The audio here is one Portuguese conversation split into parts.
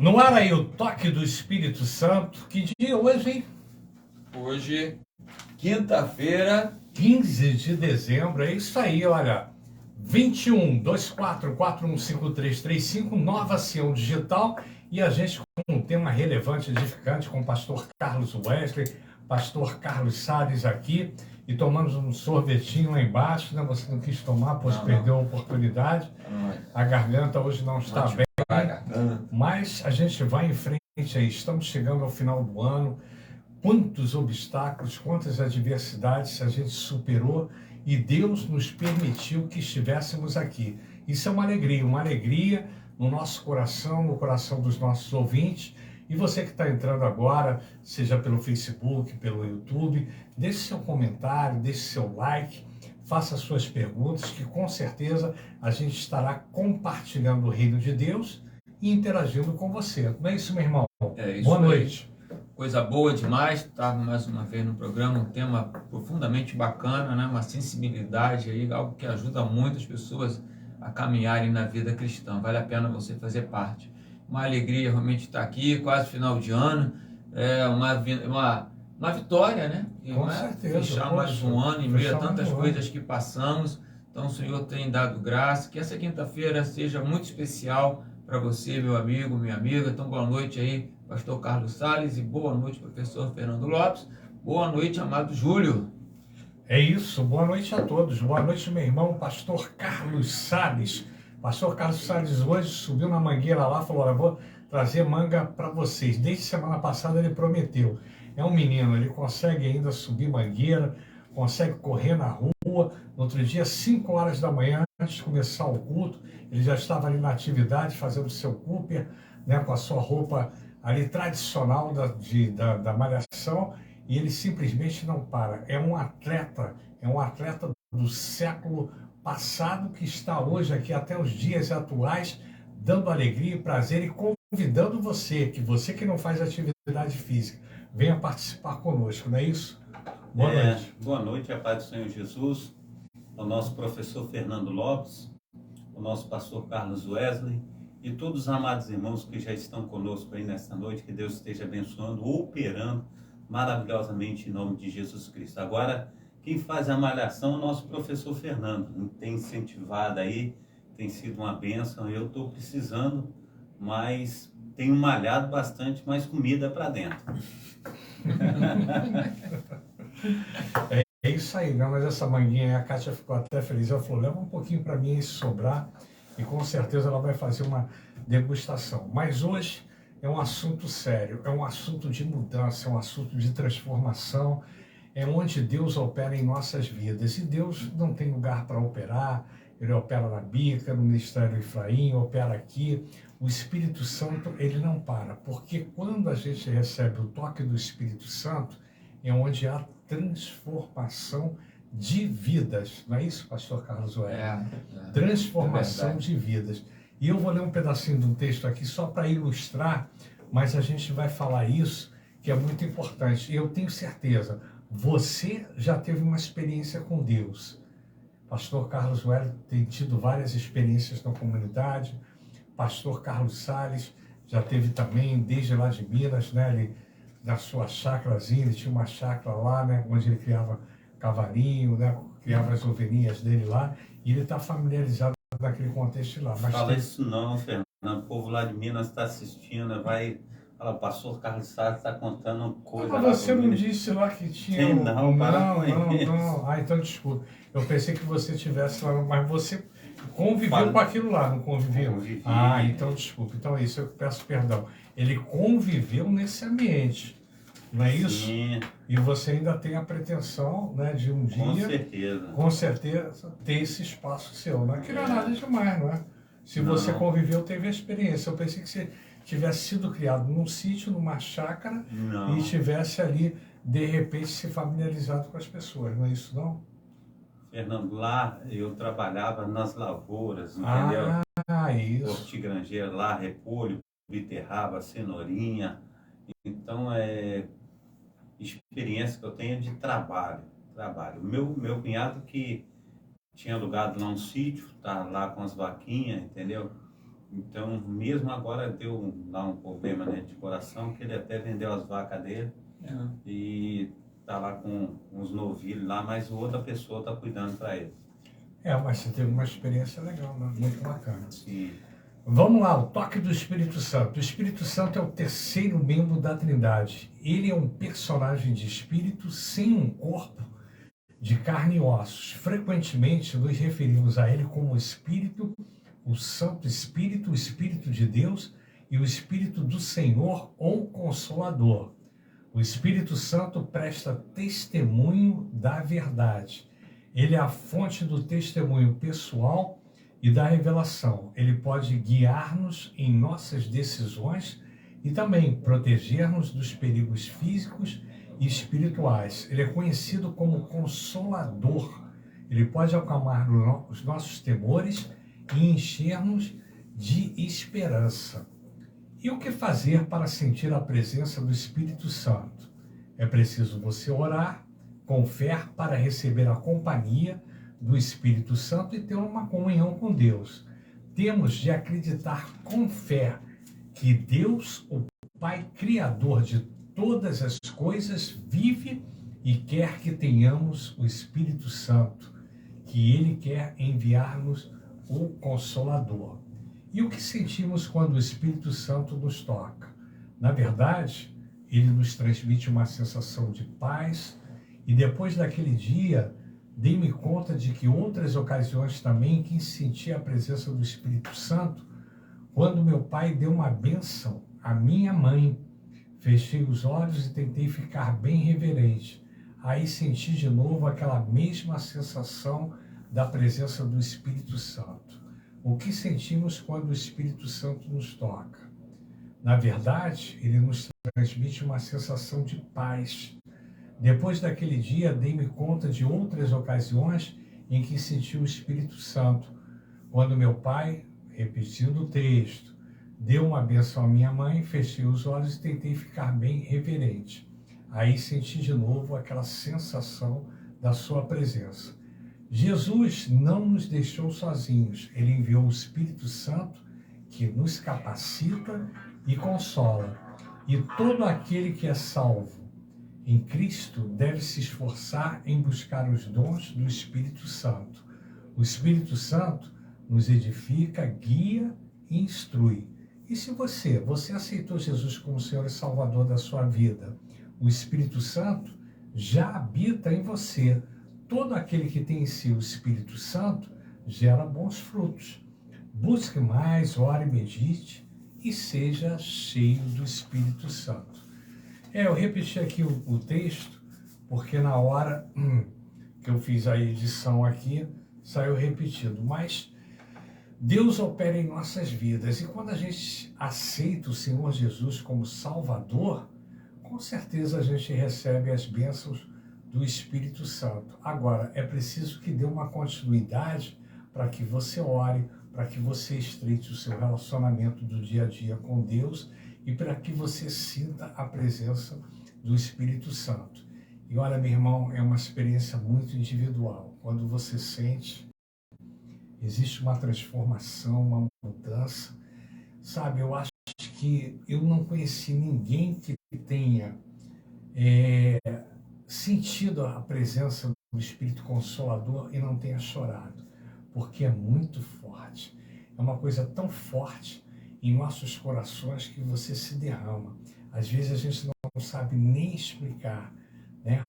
No ar aí o toque do Espírito Santo. Que dia hoje, hein? Hoje, quinta-feira, 15 de dezembro. É isso aí, olha. 21-24-415335, Nova Sião Digital. E a gente com um tema relevante, edificante, com o pastor Carlos Wesley, pastor Carlos Salles aqui. E tomamos um sorvetinho lá embaixo, né? Você não quis tomar, pois perdeu a oportunidade. A garganta hoje não está bem. Mas a gente vai em frente aí. Estamos chegando ao final do ano. Quantos obstáculos, quantas adversidades a gente superou e Deus nos permitiu que estivéssemos aqui. Isso é uma alegria no nosso coração, no coração dos nossos ouvintes. E você que está entrando agora, seja pelo Facebook, pelo YouTube, deixe seu comentário, deixe seu like, faça suas perguntas, que com certeza a gente estará compartilhando o reino de Deus e interagindo com você. Não é isso, meu irmão? É isso. Boa noite. Coisa boa demais estar mais uma vez no programa, um tema profundamente bacana, né? Uma sensibilidade aí, algo que ajuda muitas pessoas a caminharem na vida cristã. Vale a pena você fazer parte. Uma alegria realmente estar aqui, quase final de ano, é uma vitória, né? Com certeza. Fechar mais um ano em meio a tantas coisas que passamos. Então o Senhor tem dado graça, que essa quinta-feira seja muito especial para você, meu amigo, minha amiga. Então boa noite aí, pastor Carlos Salles, e boa noite, professor Fernando Lopes. Boa noite, amado Júlio. É isso, boa noite a todos. Boa noite, meu irmão, pastor Carlos Salles. Pastor Carlos Salles hoje subiu na mangueira lá, falou, olha, vou trazer manga para vocês. Desde semana passada ele prometeu. É um menino, ele consegue ainda subir mangueira, consegue correr na rua. No outro dia, 5 horas da manhã, antes de começar o culto, ele já estava ali na atividade, fazendo o seu Cooper, né, com a sua roupa ali tradicional da malhação, e ele simplesmente não para. É um atleta do século passado que está hoje aqui até os dias atuais, dando alegria e prazer e convidando você que não faz atividade física, venha participar conosco, não é isso? Boa noite. Boa noite, a paz do Senhor Jesus, ao nosso professor Fernando Lopes, ao nosso pastor Carlos Wesley e todos os amados irmãos que já estão conosco aí nesta noite, que Deus esteja abençoando, operando maravilhosamente em nome de Jesus Cristo. Agora, quem faz a malhação é o nosso professor Fernando, tem incentivado aí, tem sido uma bênção. Eu estou precisando, mas tenho malhado bastante, mais comida para dentro. É isso aí, não, mas essa manguinha, a Kátia ficou até feliz. Ela falou, leva um pouquinho para mim, se sobrar, e com certeza ela vai fazer uma degustação. Mas hoje é um assunto sério, é um assunto de mudança, é um assunto de transformação, é onde Deus opera em nossas vidas. E Deus não tem lugar para operar, ele opera na Bica, no Ministério Efraim, opera aqui. O Espírito Santo, ele não para, porque quando a gente recebe o toque do Espírito Santo, é onde há transformação de vidas. Não é isso, pastor Carlos Wesley? Transformação de vidas. E eu vou ler um pedacinho de um texto aqui só para ilustrar, mas a gente vai falar isso, que é muito importante. E eu tenho certeza, você já teve uma experiência com Deus. Pastor Carlos Wesley tem tido várias experiências na comunidade. Pastor Carlos Salles já teve também, desde lá de Minas, né? Ele, na sua chácarazinha, ele tinha uma chácara lá, né? Onde ele criava cavalinho, né? Criava as ovelhinhas dele lá. E ele está familiarizado naquele contexto lá. Mas fala isso não, Fernando. O povo lá de Minas está assistindo, vai... Fala, o pastor Carlos Salles está contando coisa. Mas você não disse lá que tinha... Sim, não. Ah, então desculpa. Eu pensei que você tivesse lá, mas você conviveu com aquilo lá, não conviveu? Convivi. Ah, então desculpa. Então é isso, eu peço perdão. Ele conviveu nesse ambiente, não é isso? Sim. E você ainda tem a pretensão, né, de um dia... Com certeza, ter esse espaço seu. Não é que não é nada demais, não é? Se você conviveu, teve a experiência. Eu pensei que você tivesse sido criado num sítio, numa chácara, e tivesse ali, de repente, se familiarizado com as pessoas. Não é isso, não? Fernando, lá eu trabalhava nas lavouras, entendeu? Isso. Hortigranjeiro lá, repolho, beterraba, cenourinha. Então, experiência que eu tenho de trabalho. Meu cunhado que tinha alugado lá um sítio, tá lá com as vaquinhas, entendeu? Então, mesmo agora deu lá um problema, né, de coração, que ele até vendeu as vacas dele e tá lá com uns novilhos lá, mas outra pessoa tá cuidando para ele. Mas você teve uma experiência legal, né? Muito bacana. Sim. Vamos lá, o toque do Espírito Santo. O Espírito Santo é o terceiro membro da Trindade. Ele é um personagem de espírito sem um corpo de carne e ossos. Frequentemente nos referimos a ele como o Espírito, o Santo Espírito, o Espírito de Deus e o Espírito do Senhor ou Consolador. O Espírito Santo presta testemunho da verdade. Ele é a fonte do testemunho pessoal e da revelação. Ele pode guiar-nos em nossas decisões e também proteger-nos dos perigos físicos e espirituais. Ele é conhecido como Consolador. Ele pode acalmar os nossos temores e encher-nos de esperança. E o que fazer para sentir a presença do Espírito Santo? É preciso você orar com fé para receber a companhia do Espírito Santo e ter uma comunhão com Deus. Temos de acreditar com fé que Deus, o Pai Criador de todas as coisas, vive e quer que tenhamos o Espírito Santo, que Ele quer enviar-nos o Consolador. E o que sentimos quando o Espírito Santo nos toca? Na verdade, ele nos transmite uma sensação de paz, e depois daquele dia, dei-me conta de que outras ocasiões também que senti a presença do Espírito Santo, quando meu pai deu uma bênção à minha mãe, fechei os olhos e tentei ficar bem reverente. Aí senti de novo aquela mesma sensação da presença do Espírito Santo. O que sentimos quando o Espírito Santo nos toca? Na verdade, ele nos transmite uma sensação de paz. Depois daquele dia, dei-me conta de outras ocasiões em que senti o Espírito Santo. Quando meu pai, repetindo o texto, deu uma bênção à minha mãe, fechei os olhos e tentei ficar bem reverente. Aí senti de novo aquela sensação da sua presença. Jesus não nos deixou sozinhos. Ele enviou o Espírito Santo que nos capacita e consola. E todo aquele que é salvo em Cristo deve se esforçar em buscar os dons do Espírito Santo. O Espírito Santo nos edifica, guia e instrui. E se você aceitou Jesus como Senhor e Salvador da sua vida, o Espírito Santo já habita em você. Todo aquele que tem em si o Espírito Santo gera bons frutos. Busque mais, ore, medite e seja cheio do Espírito Santo. Eu repeti aqui o texto, porque na hora que eu fiz a edição aqui, saiu repetido. Mas Deus opera em nossas vidas e quando a gente aceita o Senhor Jesus como Salvador, com certeza a gente recebe as bênçãos do Espírito Santo. Agora, é preciso que dê uma continuidade para que você ore, para que você estreite o seu relacionamento do dia a dia com Deus e para que você sinta a presença do Espírito Santo. E olha, meu irmão, é uma experiência muito individual. Quando você sente, existe uma transformação, uma mudança. Sabe, eu acho que eu não conheci ninguém que tenha sentido a presença do Espírito Consolador e não tenha chorado, porque é muito forte. É uma coisa tão forte em nossos corações que você se derrama. Às vezes a gente não sabe nem explicar, né?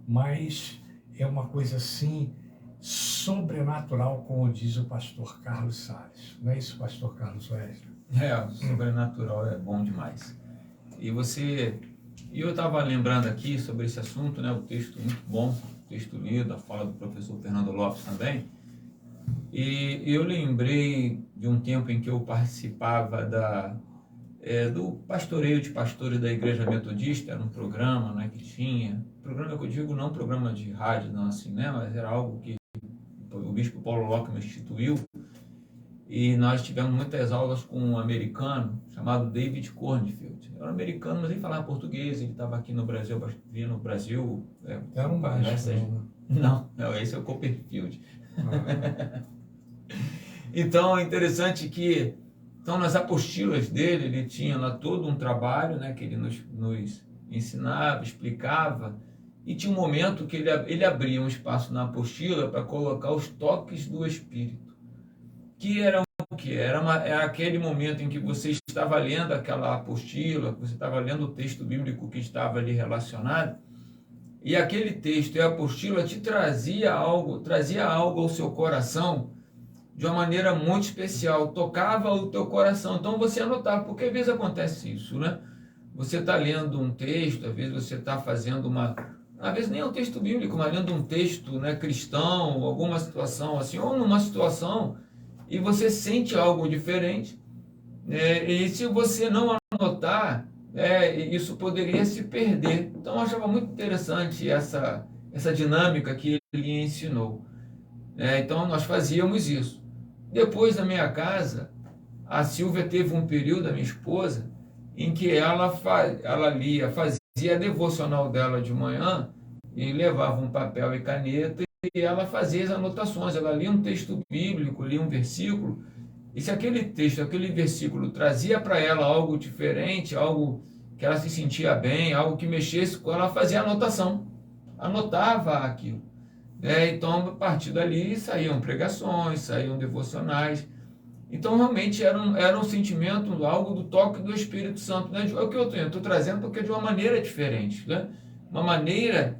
Mas é uma coisa assim sobrenatural, como diz o pastor Carlos Salles. Não é isso, pastor Carlos Wesley? Sobrenatural é bom demais. E eu estava lembrando aqui sobre esse assunto, né? O texto muito bom, o texto lido, a fala do professor Fernando Lopes também. E eu lembrei de um tempo em que eu participava do pastoreio de pastores da Igreja Metodista. Era um programa, né, que tinha, programa que eu digo não programa de rádio, não assim, né, mas era algo que o bispo Paulo Locke instituiu, e nós tivemos muitas aulas com um americano chamado David Cornfield. Era um americano, mas ele falava português, ele estava aqui no Brasil, vinha no Brasil. Era um baixo, não, esse é o Copperfield. Então, é interessante que Então, nas apostilas dele, ele tinha lá todo um trabalho, né, que ele nos ensinava, explicava, e tinha um momento que ele abria um espaço na apostila para colocar os toques do Espírito, que era o que? Era aquele momento em que você estava lendo aquela apostila, você estava lendo o texto bíblico que estava ali relacionado, e aquele texto e a apostila te trazia algo ao seu coração de uma maneira muito especial, tocava o teu coração. Então você anotava, porque às vezes acontece isso, né? Você está lendo um texto, às vezes você está fazendo às vezes nem é um texto bíblico, mas lendo um texto, né, cristão, alguma situação assim, ou numa situação, e você sente algo diferente, e se você não anotar, isso poderia se perder. Então eu achava muito interessante essa dinâmica que ele ensinou. Então nós fazíamos isso. Depois da minha casa, a Silvia teve um período, a minha esposa, em que ela fazia a devocional dela de manhã e levava um papel e caneta e ela fazia as anotações. Ela lia um texto bíblico, lia um versículo, e se aquele texto, aquele versículo trazia para ela algo diferente, algo que ela se sentia bem, algo que mexesse com ela, fazia anotação, anotava aquilo. Então, a partir dali saíam pregações, saíam devocionais. Então, realmente era um sentimento, algo do toque do Espírito Santo. Né? É o que eu estou trazendo, porque é de uma maneira diferente. Né? Uma maneira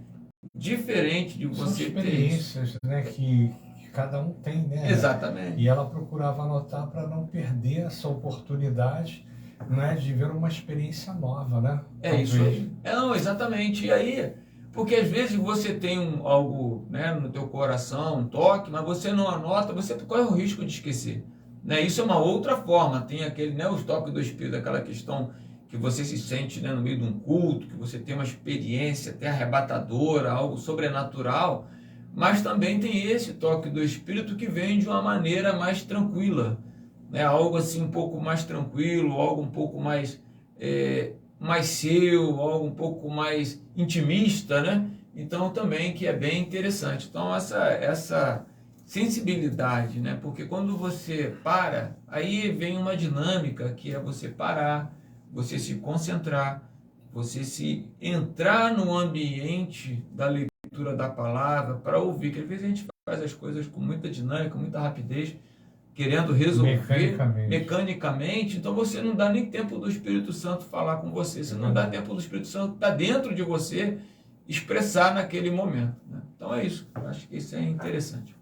diferente de você ter. São experiências, né, que cada um tem, né? Exatamente. E ela procurava anotar para não perder essa oportunidade, né, de ver uma experiência nova, né? Isso aí. Não, exatamente. E aí, porque às vezes você tem algo, né, no teu coração, um toque, mas você não anota, você corre o risco de esquecer. Né? Isso é uma outra forma. Tem aquele, né, os toques do Espírito, aquela questão que você se sente, né, no meio de um culto, que você tem uma experiência até arrebatadora, algo sobrenatural, mas também tem esse toque do Espírito que vem de uma maneira mais tranquila, né? Algo assim um pouco mais tranquilo, algo um pouco mais seu, algo um pouco mais intimista, né? Então também que é bem interessante. Então essa sensibilidade, né? Porque quando você para, aí vem uma dinâmica que é você parar, você se concentrar, você se entrar no ambiente da leitura da palavra para ouvir, que às vezes a gente faz as coisas com muita dinâmica, muita rapidez, querendo resolver mecanicamente, então você não dá nem tempo do Espírito Santo falar com você, você não dá tempo do Espírito Santo estar dentro de você, expressar naquele momento. Né? Então é isso, eu acho que isso é interessante.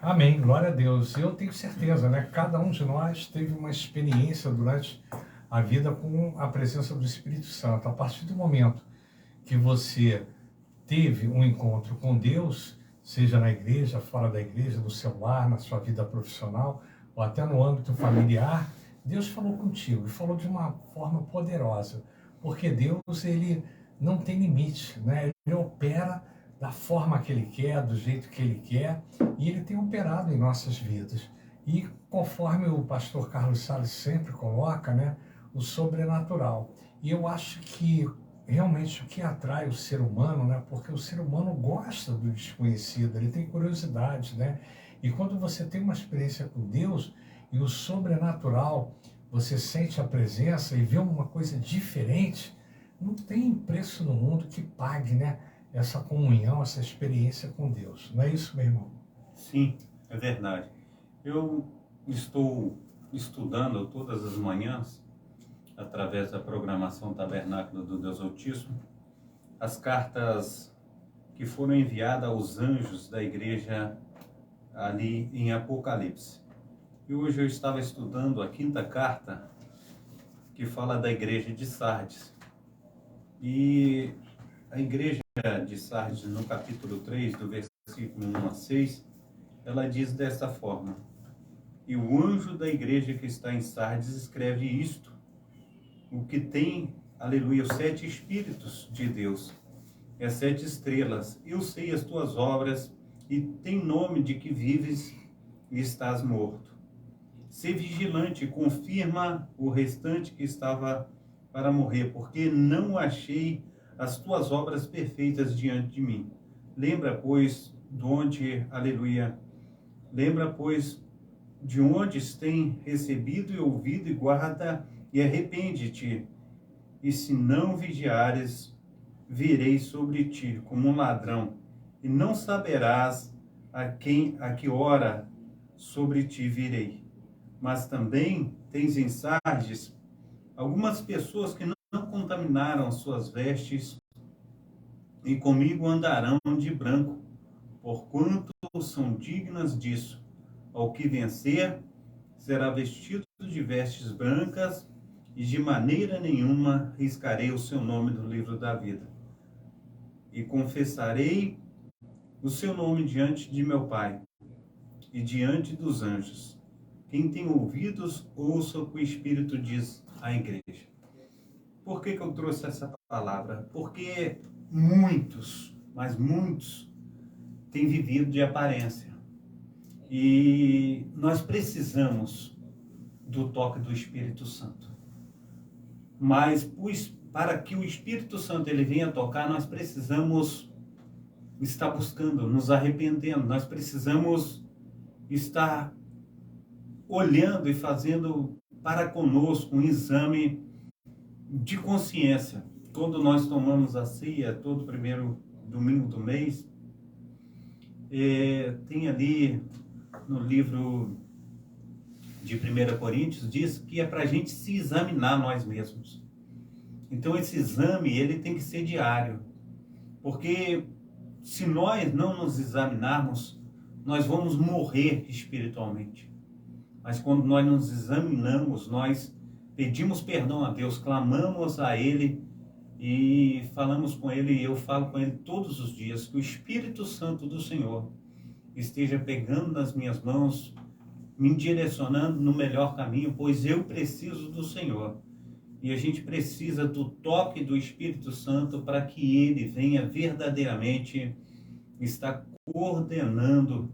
Amém, glória a Deus. Eu tenho certeza, né? Cada um de nós teve uma experiência durante a vida com a presença do Espírito Santo. A partir do momento que você teve um encontro com Deus, seja na igreja, fora da igreja, no seu lar, na sua vida profissional, ou até no âmbito familiar, Deus falou contigo e falou de uma forma poderosa, porque Deus, ele não tem limite, né? Ele opera da forma que Ele quer, do jeito que Ele quer, e Ele tem operado em nossas vidas. E conforme o pastor Carlos Salles sempre coloca, né, o sobrenatural. E eu acho que realmente o que atrai o ser humano, né, porque o ser humano gosta do desconhecido, ele tem curiosidade, né? E quando você tem uma experiência com Deus e o sobrenatural, você sente a presença e vê uma coisa diferente, não tem preço no mundo que pague, né, essa comunhão, essa experiência com Deus. Não é isso, meu irmão? Sim, é verdade. Eu estou estudando todas as manhãs, através da programação Tabernáculo do Deus Altíssimo, as cartas que foram enviadas aos anjos da igreja ali em Apocalipse. E hoje eu estava estudando a 5ª carta, que fala da igreja de Sardes. E a igreja de Sardes, no capítulo 3, do versículo 1 a 6, ela diz dessa forma: e o anjo da igreja que está em Sardes escreve isto, o que tem, aleluia, os 7 Espíritos de Deus, as 7 estrelas. Eu sei as tuas obras, e tem nome de que vives e estás morto. Sê vigilante, confirma o restante que estava para morrer, porque não achei as tuas obras perfeitas diante de mim. Lembra, pois, de onde tem recebido e ouvido, e guarda e arrepende-te. E se não vigiares, virei sobre ti como um ladrão, e não saberás a que hora sobre ti virei. Mas também tens em Sardes algumas pessoas que não contaminaram suas vestes, e comigo andarão de branco, porquanto são dignas disso. Ao que vencer, será vestido de vestes brancas, e de maneira nenhuma riscarei o seu nome do livro da vida. E confessarei o seu nome diante de meu Pai e diante dos anjos. Quem tem ouvidos, ouça o que o Espírito diz à igreja. Por que eu trouxe essa palavra? Porque muitos, mas muitos, têm vivido de aparência. E nós precisamos do toque do Espírito Santo. Mas para que o Espírito Santo ele venha tocar, nós precisamos estar buscando, nos arrependendo. Nós precisamos estar olhando e fazendo para conosco um exame de consciência. Quando nós tomamos a ceia, todo primeiro domingo do mês, tem ali no livro de 1 Coríntios, diz que é para a gente se examinar nós mesmos. Então esse exame, ele tem que ser diário. Porque se nós não nos examinarmos, nós vamos morrer espiritualmente. Mas quando nós nos examinamos, nós pedimos perdão a Deus, clamamos a Ele e falamos com Ele, e eu falo com Ele todos os dias, que o Espírito Santo do Senhor esteja pegando nas minhas mãos, me direcionando no melhor caminho, pois eu preciso do Senhor. E a gente precisa do toque do Espírito Santo para que Ele venha verdadeiramente estar coordenando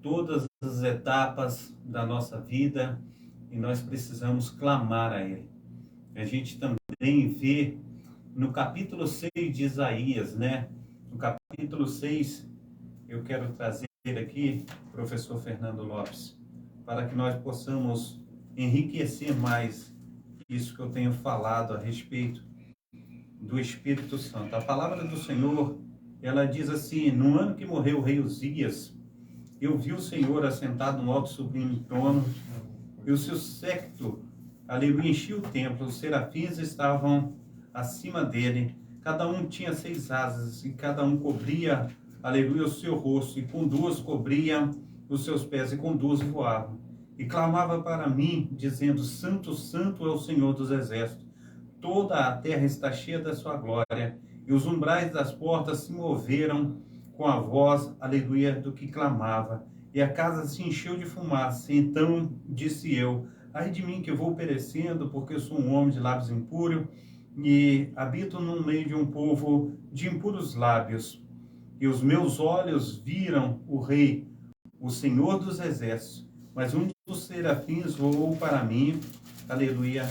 todas as etapas da nossa vida, e nós precisamos clamar a Ele. A gente também vê no capítulo 6 de Isaías, né? No capítulo 6, eu quero trazer aqui, professor Fernando Lopes, para que nós possamos enriquecer mais isso que eu tenho falado a respeito do Espírito Santo. A palavra do Senhor, ela diz assim: no ano que morreu o rei Uzias, eu vi o Senhor assentado no alto sublime trono, e o seu séquito, aleluia, enchia o templo. Os serafins estavam acima dele, cada um tinha 6 asas, e cada um cobria, aleluia, o seu rosto, e com 2 cobria os seus pés, e com 2 voavam. E clamava para mim, dizendo: Santo, Santo é o Senhor dos exércitos, toda a terra está cheia da sua glória. E os umbrais das portas se moveram com a voz, aleluia, do que clamava. E a casa se encheu de fumaça. Então disse eu: ai de mim que vou perecendo, porque eu sou um homem de lábios impuros, e habito no meio de um povo de impuros lábios. E os meus olhos viram o Rei, o Senhor dos exércitos. Mas um dos serafins voou para mim, aleluia,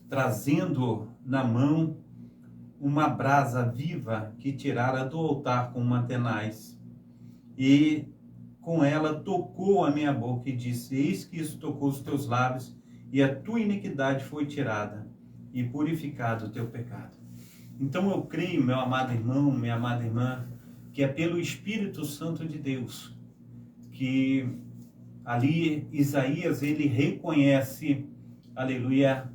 trazendo na mão uma brasa viva que tirara do altar com uma tenaz. E com ela tocou a minha boca e disse: eis que isso tocou os teus lábios, e a tua iniquidade foi tirada, e purificado o teu pecado. Então eu creio, meu amado irmão, minha amada irmã, que é pelo Espírito Santo de Deus que ali Isaías, ele reconhece, aleluia,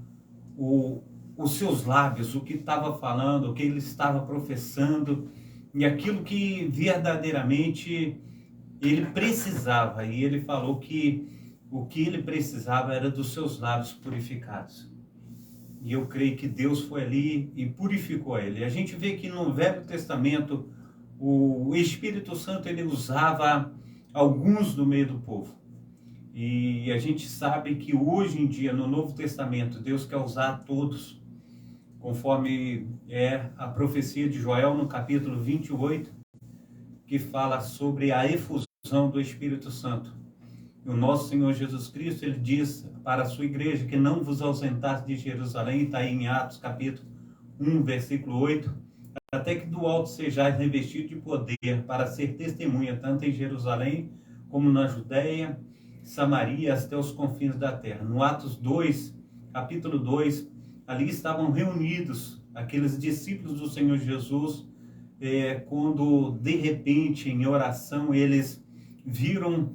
os seus lábios, o que estava falando, o que ele estava professando, e aquilo que verdadeiramente ele precisava. E ele falou que o que ele precisava era dos seus lábios purificados. E eu creio que Deus foi ali e purificou ele. A gente vê que no Velho Testamento o Espírito Santo ele usava alguns do meio do povo. E a gente sabe que hoje em dia, no Novo Testamento, Deus quer usar todos, conforme é a profecia de Joel no capítulo 28, que fala sobre a efusão do Espírito Santo. E o nosso Senhor Jesus Cristo, ele diz para a sua igreja que não vos ausentasse de Jerusalém, está aí em Atos capítulo 1, versículo 8, até que do alto sejais revestido de poder para ser testemunha, tanto em Jerusalém como na Judéia, Samaria até os confins da terra. No Atos 2, capítulo 2, ali estavam reunidos aqueles discípulos do Senhor Jesus, quando de repente em oração eles viram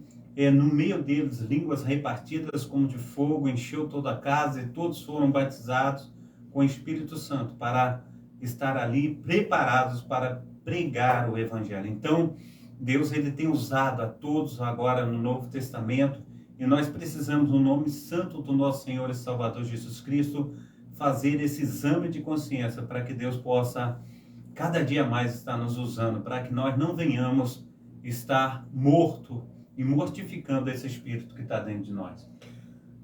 no meio deles línguas repartidas como de fogo, encheu toda a casa e todos foram batizados com o Espírito Santo para estar ali preparados para pregar o Evangelho. Então, Deus ele tem usado a todos agora no Novo Testamento e nós precisamos, no nome santo do nosso Senhor e Salvador Jesus Cristo, fazer esse exame de consciência para que Deus possa cada dia mais estar nos usando, para que nós não venhamos estar morto e mortificando esse Espírito que está dentro de nós.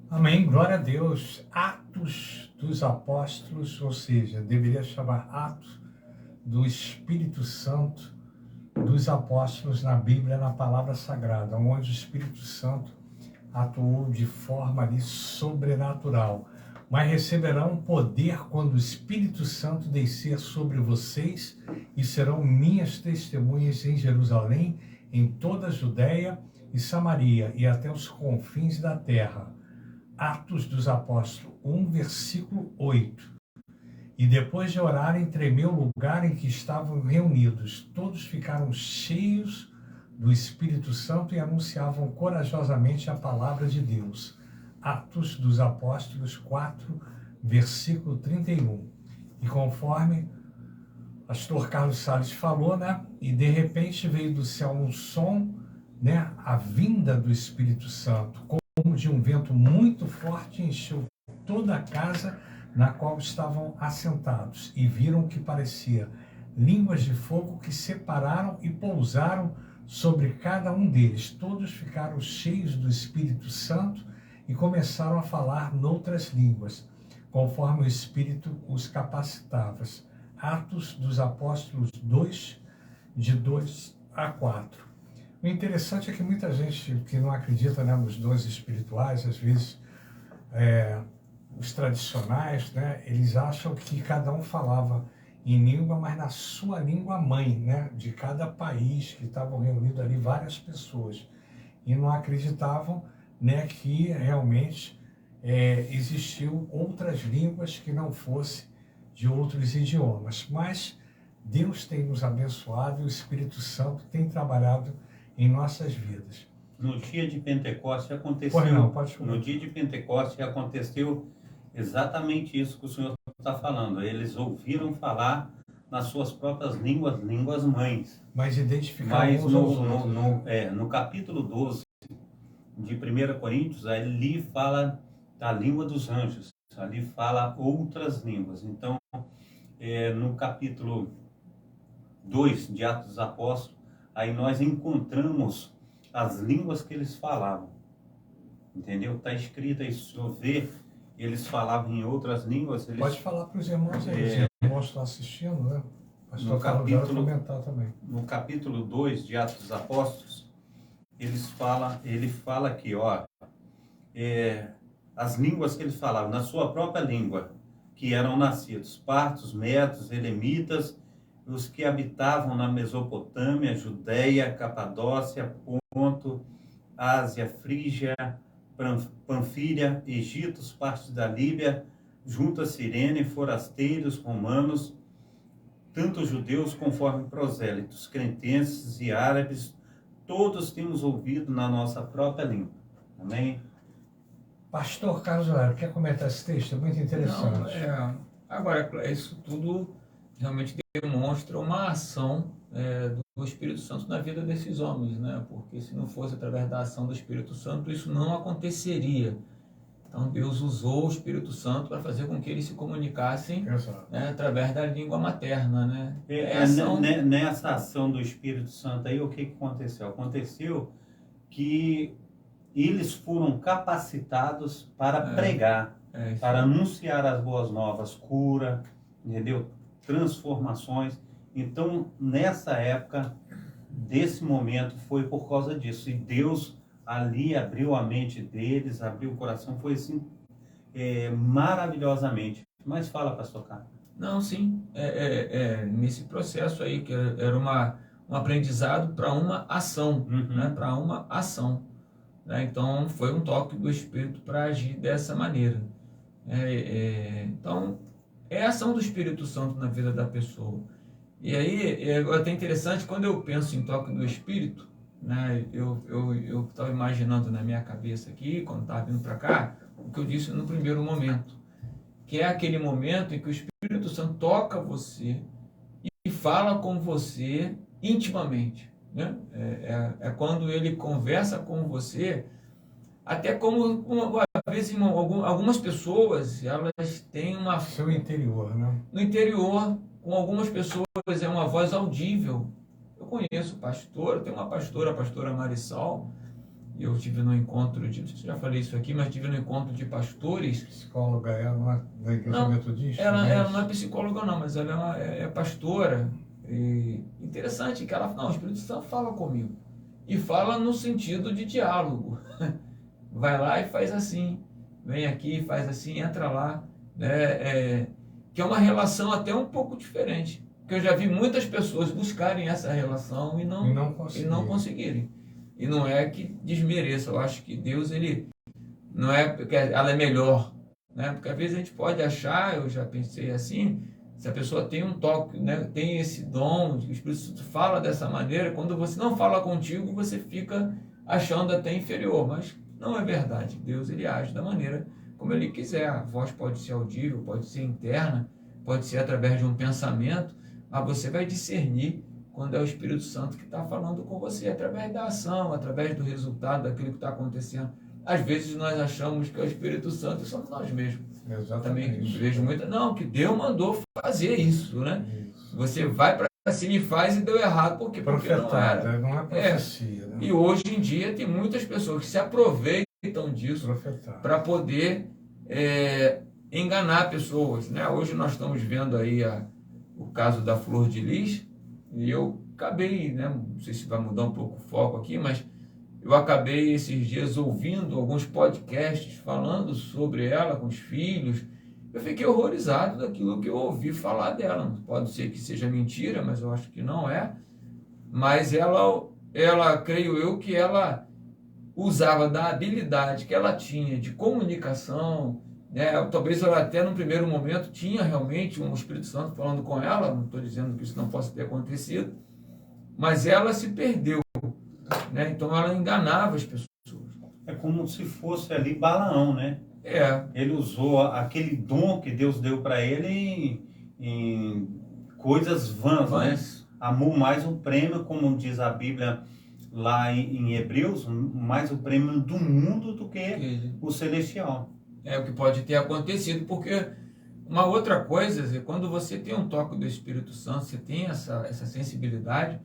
Amém, glória a Deus. Atos dos Apóstolos, ou seja, deveria chamar Atos do Espírito Santo dos Apóstolos na Bíblia, na Palavra Sagrada, onde o Espírito Santo atuou de forma ali sobrenatural. Mas receberão poder quando o Espírito Santo descer sobre vocês e serão minhas testemunhas em Jerusalém, em toda a Judéia e Samaria e até os confins da terra. Atos dos Apóstolos 1, versículo 8. E depois de orarem, tremeu o lugar em que estavam reunidos. Todos ficaram cheios do Espírito Santo e anunciavam corajosamente a palavra de Deus. Atos dos Apóstolos 4, versículo 31. E conforme o pastor Carlos Salles falou, e de repente veio do céu um som, a vinda do Espírito Santo, como de um vento muito forte, encheu toda a casa na qual estavam assentados, e viram que parecia línguas de fogo que separaram e pousaram sobre cada um deles. Todos ficaram cheios do Espírito Santo e começaram a falar noutras línguas, conforme o Espírito os capacitava. Atos dos Apóstolos 2, de 2 a 4. O interessante é que muita gente que não acredita nos dons espirituais, às vezes os tradicionais, eles acham que cada um falava em língua, mas na sua língua mãe, de cada país, que estavam reunidos ali várias pessoas, e não acreditavam que realmente existiam outras línguas que não fossem de outros idiomas. Mas Deus tem nos abençoado e o Espírito Santo tem trabalhado em nossas vidas. No dia de Pentecostes aconteceu. No dia de Pentecostes aconteceu exatamente isso que o senhor está falando. Eles ouviram falar nas suas próprias línguas mães. Mas identificaram uns aos outros. No capítulo 12 de 1 Coríntios, ali fala da língua dos anjos. Ali fala outras línguas. Então, no capítulo 2 de Atos dos Apóstolos, aí nós encontramos as línguas que eles falavam. Entendeu? Está escrito aí, se o senhor vê, eles falavam em outras línguas. Pode falar para os irmãos aí, os irmãos estão assistindo, Pastor Carlos vai comentar também. No capítulo 2 de Atos dos Apóstolos, ele fala aqui, as línguas que eles falavam, na sua própria língua, que eram nascidos, partos, medos, elemitas, os que habitavam na Mesopotâmia, Judéia, Capadócia, Ponto, Ásia, Frígia, Panfília, Egito, partes da Líbia, junto a Cirene, forasteiros, romanos, tanto judeus conforme prosélitos, cretenses e árabes, todos temos ouvido na nossa própria língua. Amém? Pastor Carlos Lara, quer comentar esse texto? É muito interessante. Agora, isso tudo realmente demonstra uma ação do Espírito Santo na vida desses homens, porque se não fosse através da ação do Espírito Santo, isso não aconteceria. Então Deus usou o Espírito Santo para fazer com que eles se comunicassem através da língua materna. Nessa ação do Espírito Santo aí, o que aconteceu? Aconteceu que eles foram capacitados para pregar, para anunciar as boas novas, cura, entendeu? Transformações. Então, nessa época, desse momento, foi por causa disso. E Deus ali abriu a mente deles, abriu o coração, foi assim, maravilhosamente. Mas fala, pastor Carlos. Não, sim. Nesse processo aí, que era um aprendizado para uma ação, para uma ação. né? Então, foi um toque do Espírito para agir dessa maneira. Então, é a ação do Espírito Santo na vida da pessoa. E aí, é até interessante, quando eu penso em toque do Espírito, né, eu estava imaginando na minha cabeça aqui, quando estava vindo para cá, o que eu disse no primeiro momento, que é aquele momento em que o Espírito Santo toca você e fala com você intimamente, né? É quando ele conversa com você, até como às vezes algumas pessoas, elas têm uma... Seu interior, né? No interior, com algumas pessoas, é uma voz audível. Eu conheço pastor, tem uma pastora, a pastora Marissal, e eu tive no encontro de, não sei se eu já falei isso aqui, mas tive no encontro de pastores. Psicóloga, ela da Igreja Metodista? Ela não é psicóloga não, mas ela é pastora. E interessante que ela fala, não, o Espírito Santo fala comigo. E fala no sentido de diálogo. Vai lá e faz assim, vem aqui, faz assim, entra lá, né? Que é uma relação até um pouco diferente. Porque eu já vi muitas pessoas buscarem essa relação e não conseguirem. E não é que desmereça, eu acho que Deus, ele não é porque ela é melhor, né? Porque às vezes a gente pode achar, eu já pensei assim, se a pessoa tem um toque, né, tem esse dom, o Espírito Santo fala dessa maneira, quando você não fala contigo, você fica achando até inferior, mas não é verdade. Deus, ele age da maneira como ele quiser. A voz pode ser audível, pode ser interna, pode ser através de um pensamento, mas você vai discernir quando é o Espírito Santo que está falando com você, através da ação, através do resultado daquilo que está acontecendo. Às vezes nós achamos que é o Espírito Santo e somos nós mesmos. Exatamente. Também vejo muito, não, que Deus mandou fazer isso, né? Isso. Você vai para cima e faz e deu errado, porque não era. Não é profecia. Né? E hoje em dia tem muitas pessoas que se aproveitam disso para poder enganar pessoas, né? Hoje nós estamos vendo aí o caso da Flor de Lis, e eu acabei, né? Não sei se vai mudar um pouco o foco aqui, mas eu acabei esses dias ouvindo alguns podcasts falando sobre ela com os filhos. Eu fiquei horrorizado daquilo que eu ouvi falar dela. Pode ser que seja mentira, mas eu acho que não é. Mas ela creio eu que ela usava da habilidade que ela tinha de comunicação, né? Talvez ela até no primeiro momento tinha realmente um Espírito Santo falando com ela, não estou dizendo que isso não possa ter acontecido, mas ela se perdeu, né? Então ela enganava as pessoas. É como se fosse ali Balaão, né? Ele usou aquele dom que Deus deu para ele em coisas vãs, né? Amou mais o prêmio, como diz a Bíblia lá em Hebreus, mais o prêmio do mundo do que o celestial. É o que pode ter acontecido, porque uma outra coisa, quando você tem um toque do Espírito Santo, você tem essa sensibilidade,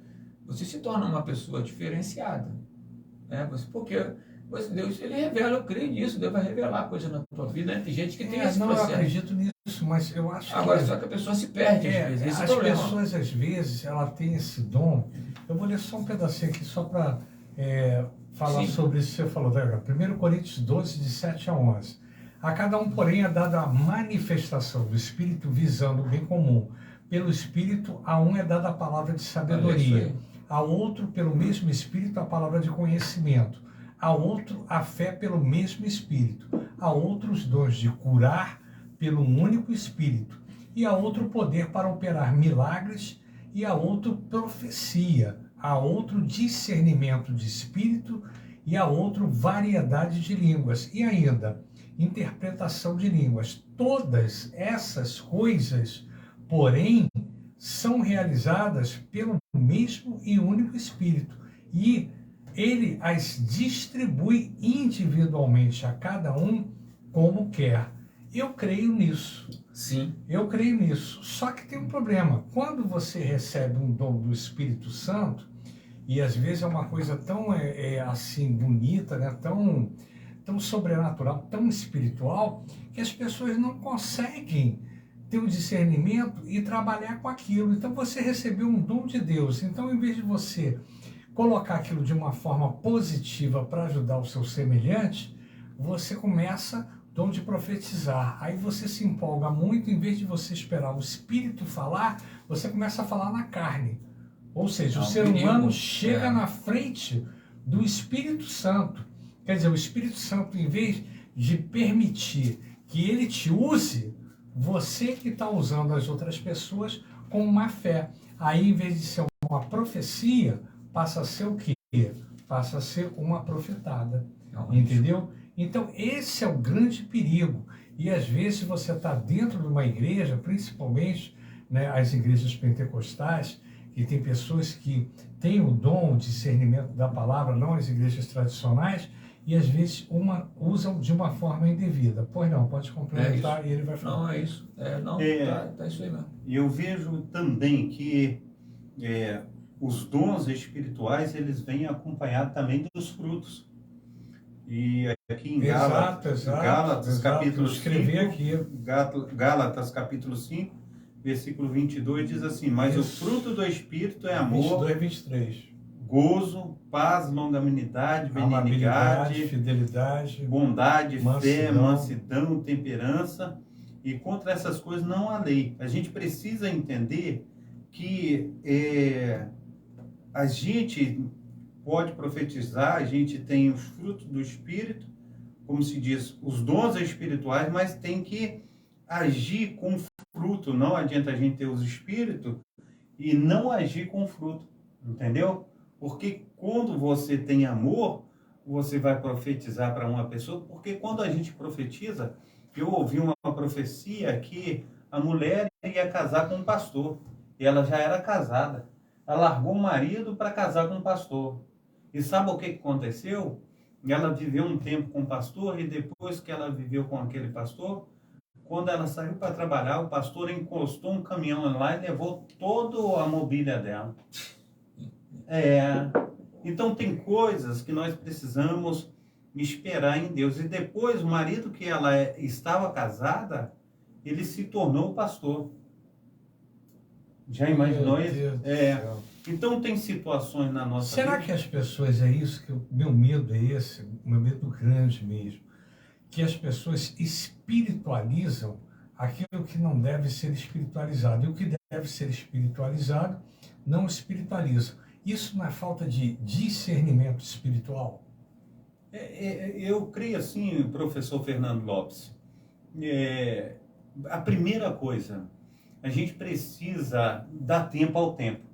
você se torna uma pessoa diferenciada, né? Porque Deus, ele revela, eu creio nisso, Deus vai revelar coisa na tua vida, né? Tem gente que tem esse processo. Eu acredito nisso, mas eu acho Agora, só que a pessoa se perde às vezes. Esse as pessoas, às vezes, ela tem esse dom. Eu vou ler só um pedacinho aqui, só para falar sobre isso que você falou, né? 1 Coríntios 12, de 7 a 11. A cada um, porém, é dada a manifestação do Espírito visando o bem comum. Pelo Espírito, a um é dada a palavra de sabedoria, a outro, pelo mesmo Espírito, a palavra de conhecimento, a outro, a fé pelo mesmo Espírito, a outro, os dons de curar pelo único Espírito, e a outro, o poder para operar milagres, e a outro, profecia, a outro, discernimento de Espírito, e a outro, variedade de línguas, e ainda, interpretação de línguas. Todas essas coisas, porém, são realizadas pelo mesmo e único Espírito, e ele as distribui individualmente a cada um como quer. Eu creio nisso. Sim. Eu creio nisso. Só que tem um problema. Quando você recebe um dom do Espírito Santo, e às vezes é uma coisa tão assim bonita, né? tão sobrenatural, tão espiritual, que as pessoas não conseguem ter um discernimento e trabalhar com aquilo. Então você recebeu um dom de Deus. Então, em vez de você colocar aquilo de uma forma positiva para ajudar o seu semelhante, você começa dom de profetizar. Aí você se empolga muito, em vez de você esperar o Espírito falar, você começa a falar na carne. Ou seja, o ser humano chega na frente do Espírito Santo. Quer dizer, o Espírito Santo, em vez de permitir que ele te use, você que está usando as outras pessoas com má fé. Aí, em vez de ser uma profecia, passa a ser o quê? Passa a ser uma profetada. Entendeu? Então, esse é o grande perigo. E às vezes você está dentro de uma igreja, principalmente, né, as igrejas pentecostais, que tem pessoas que têm o dom de discernimento da palavra, não as igrejas tradicionais, e às vezes usam de uma forma indevida. Pois não, pode complementar e ele vai falar. Não, é isso. Tá isso aí mesmo. E eu vejo também que os dons espirituais, eles vêm acompanhados também dos frutos. E aqui em Gálatas capítulo 5, Gálatas capítulo 5, versículo 22, diz assim: mas o fruto do Espírito é amor, 22 e 23. Gozo, paz, longanimidade, benignidade, fidelidade, bondade, fé, mansidão, temperança. E contra essas coisas não há lei. A gente precisa entender que a gente pode profetizar, a gente tem os frutos do Espírito, como se diz, os dons espirituais, mas tem que agir com fruto. Não adianta a gente ter os espíritos e não agir com fruto, entendeu? Porque quando você tem amor, você vai profetizar para uma pessoa, porque quando a gente profetiza, eu ouvi uma profecia que a mulher ia casar com um pastor, e ela já era casada. Ela largou o marido para casar com um pastor. E sabe o que aconteceu? Ela viveu um tempo com o pastor, e depois que ela viveu com aquele pastor, quando ela saiu para trabalhar, o pastor encostou um caminhão lá e levou toda a mobília dela. Então tem coisas que nós precisamos esperar em Deus. E depois o marido que ela estava casada, ele se tornou pastor. Já imaginou isso? Então tem situações na nossa vida. Será que as pessoas, é isso que o meu medo é esse, o meu medo grande mesmo, que as pessoas espiritualizam aquilo que não deve ser espiritualizado, e o que deve ser espiritualizado não espiritualiza. Isso não é falta de discernimento espiritual? Eu creio assim, professor Fernando Lopes, a primeira coisa, a gente precisa dar tempo ao tempo.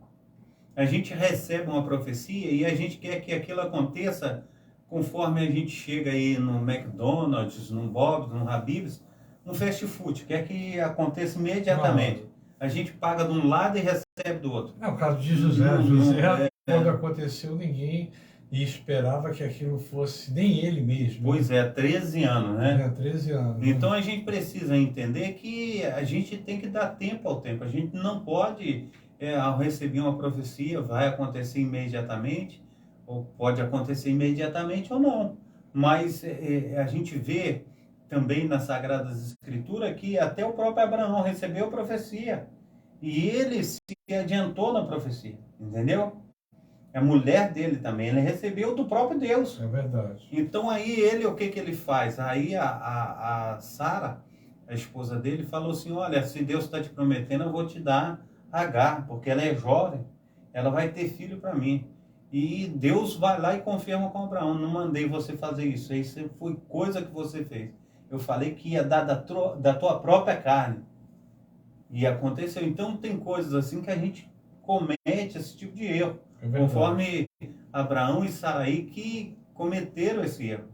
A gente recebe uma profecia e a gente quer que aquilo aconteça conforme a gente chega aí no McDonald's, no Bob's, no Habib's, no fast food, quer que aconteça imediatamente. Não. A gente paga de um lado e recebe do outro. É o caso de José. Quando aconteceu, ninguém esperava que aquilo fosse, nem ele mesmo. Pois é, 13 anos, né? 13 anos. Então a gente precisa entender que a gente tem que dar tempo ao tempo. A gente não pode, ao receber uma profecia, vai acontecer imediatamente, ou pode acontecer imediatamente ou não. Mas a gente vê também nas Sagradas Escrituras que até o próprio Abraão recebeu profecia. E ele se adiantou na profecia, entendeu? A mulher dele também, ele recebeu do próprio Deus. É verdade. Então aí ele, o que ele faz? Aí a Sara, a esposa dele, falou assim: olha, se Deus está te prometendo, eu vou te dar Agar, porque ela é jovem, ela vai ter filho para mim. E Deus vai lá e confirma com Abraão: não mandei você fazer isso, isso foi coisa que você fez. Eu falei que ia dar da tua própria carne. E aconteceu. Então tem coisas assim que a gente comete esse tipo de erro. Conforme Abraão e Sarai que cometeram esse erro.